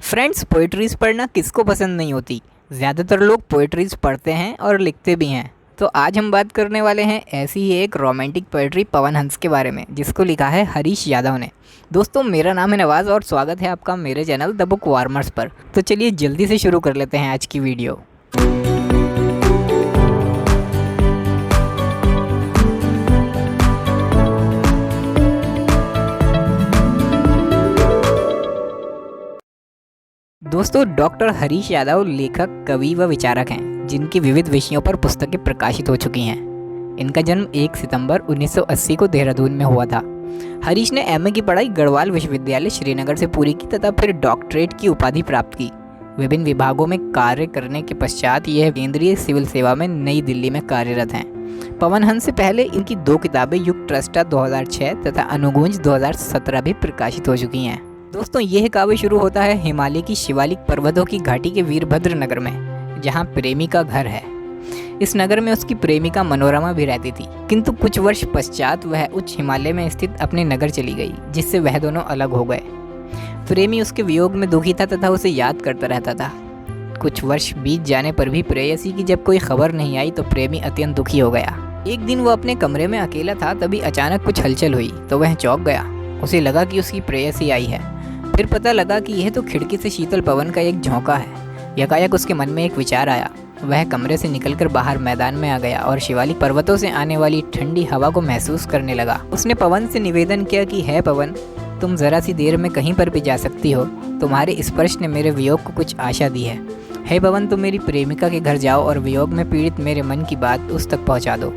Friends, poetries पढ़ना किसको पसंद नहीं होती। ज़्यादातर लोग पोइट्रीज़ पढ़ते हैं और लिखते भी हैं। तो आज हम बात करने वाले हैं ऐसी ही एक रोमांटिक पोइट्री पवन हंस के बारे में, जिसको लिखा है हरीश यादव ने। दोस्तों, मेरा नाम है नवाज़ और स्वागत है आपका मेरे चैनल द बुक वार्मर्स पर। तो चलिए जल्दी से शुरू कर लेते हैं आज की वीडियो। दोस्तों, डॉक्टर हरीश यादव लेखक, कवि व विचारक हैं, जिनकी विविध विषयों पर पुस्तकें प्रकाशित हो चुकी हैं। इनका जन्म 1 सितंबर 1980 को देहरादून में हुआ था। हरीश ने एमए की पढ़ाई गढ़वाल विश्वविद्यालय श्रीनगर से पूरी की तथा फिर डॉक्टरेट की उपाधि प्राप्त की। विभिन्न विभागों में कार्य करने के पश्चात यह केंद्रीय सिविल सेवा में नई दिल्ली में कार्यरत हैं। पवन हंस से पहले इनकी 2 किताबें युग ट्रस्टा 2006 तथा अनुगुंज 2017 भी प्रकाशित हो चुकी हैं। दोस्तों, यह काव्य शुरू होता है हिमालय की शिवालिक पर्वतों की घाटी के वीरभद्र नगर में, जहां प्रेमी का घर है। इस नगर में उसकी प्रेमिका मनोरमा भी रहती थी, किंतु कुछ वर्ष पश्चात वह उच्च हिमालय में स्थित अपने नगर चली गई, जिससे वह दोनों अलग हो गए। प्रेमी उसके वियोग में दुखी था तथा उसे याद करता रहता था। कुछ वर्ष बीत जाने पर भी प्रेयसी की जब कोई खबर नहीं आई तो प्रेमी अत्यंत दुखी हो गया। एक दिन वो अपने कमरे में अकेला था, तभी अचानक कुछ हलचल हुई तो वह चौंक गया। उसे लगा कि उसकी प्रेयसी आई है। फिर पता लगा कि यह तो खिड़की से शीतल पवन का एक झोंका है। यकायक उसके मन में एक विचार आया। वह कमरे से निकलकर बाहर मैदान में आ गया और शिवालिक पर्वतों से आने वाली ठंडी हवा को महसूस करने लगा। उसने पवन से निवेदन किया कि है पवन, तुम जरा सी देर में कहीं पर भी जा सकती हो। तुम्हारे स्पर्श ने मेरे वियोग को कुछ आशा दी है। हे पवन, तुम मेरी प्रेमिका के घर जाओ और वियोग में पीड़ित मेरे मन की बात उस तक पहुँचा दो।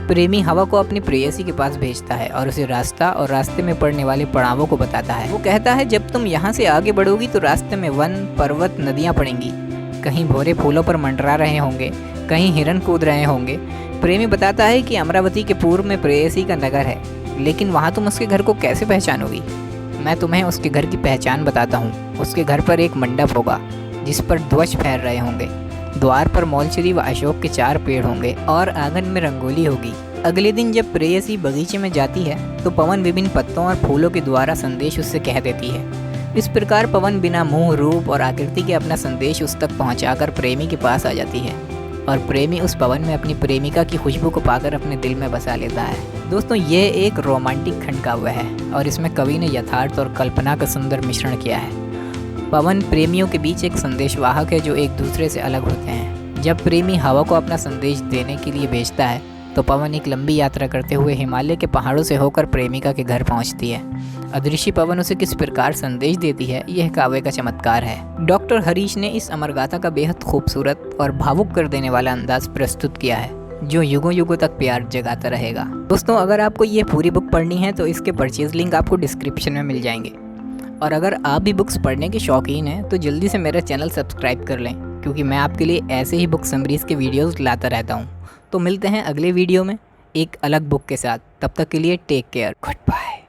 प्रेमी हवा को अपनी प्रेयसी के पास भेजता है और उसे रास्ता और रास्ते में पड़ने वाले पड़ावों को बताता है। वो कहता है, जब तुम यहाँ से आगे बढ़ोगी तो रास्ते में वन, पर्वत, नदियाँ पड़ेंगी। कहीं भोरे फूलों पर मंडरा रहे होंगे, कहीं हिरन कूद रहे होंगे। प्रेमी बताता है कि अमरावती के पूर्व में प्रेयसी का नगर है, लेकिन वहाँ तुम उसके घर को कैसे पहचानोगी? मैं तुम्हें उसके घर की पहचान बताता हूँ। उसके घर पर एक मंडप होगा जिस पर ध्वज फहर रहे होंगे। द्वार पर मौलचरी व अशोक के 4 पेड़ होंगे और आंगन में रंगोली होगी। अगले दिन जब प्रेयसी बगीचे में जाती है तो पवन विभिन्न पत्तों और फूलों के द्वारा संदेश उससे कह देती है। इस प्रकार पवन बिना मुंह, रूप और आकृति के अपना संदेश उस तक पहुंचाकर प्रेमी के पास आ जाती है और प्रेमी उस पवन में अपनी प्रेमिका की खुशबू को पाकर अपने दिल में बसा लेता है। दोस्तों, ये एक रोमांटिक खंड काव्य है और इसमें कवि ने यथार्थ और कल्पना का सुंदर मिश्रण किया है। पवन प्रेमियों के बीच एक संदेशवाहक है जो एक दूसरे से अलग होते हैं। जब प्रेमी हवा को अपना संदेश देने के लिए भेजता है तो पवन एक लंबी यात्रा करते हुए हिमालय के पहाड़ों से होकर प्रेमिका के घर पहुंचती है। अदृश्य पवन उसे किस प्रकार संदेश देती है, यह काव्य का चमत्कार है। डॉक्टर हरीश ने इस अमर गाथा का बेहद खूबसूरत और भावुक कर देने वाला अंदाज प्रस्तुत किया है, जो युगों युगों तक प्यार जगाता रहेगा। दोस्तों, अगर आपको ये पूरी बुक पढ़नी है तो इसके परचेज लिंक आपको डिस्क्रिप्शन में मिल जाएंगे। और अगर आप भी बुक्स पढ़ने के शौकीन हैं तो जल्दी से मेरा चैनल सब्सक्राइब कर लें, क्योंकि मैं आपके लिए ऐसे ही बुक समरीज़ के वीडियोस लाता रहता हूं। तो मिलते हैं अगले वीडियो में एक अलग बुक के साथ। तब तक के लिए टेक केयर, गुड बाय।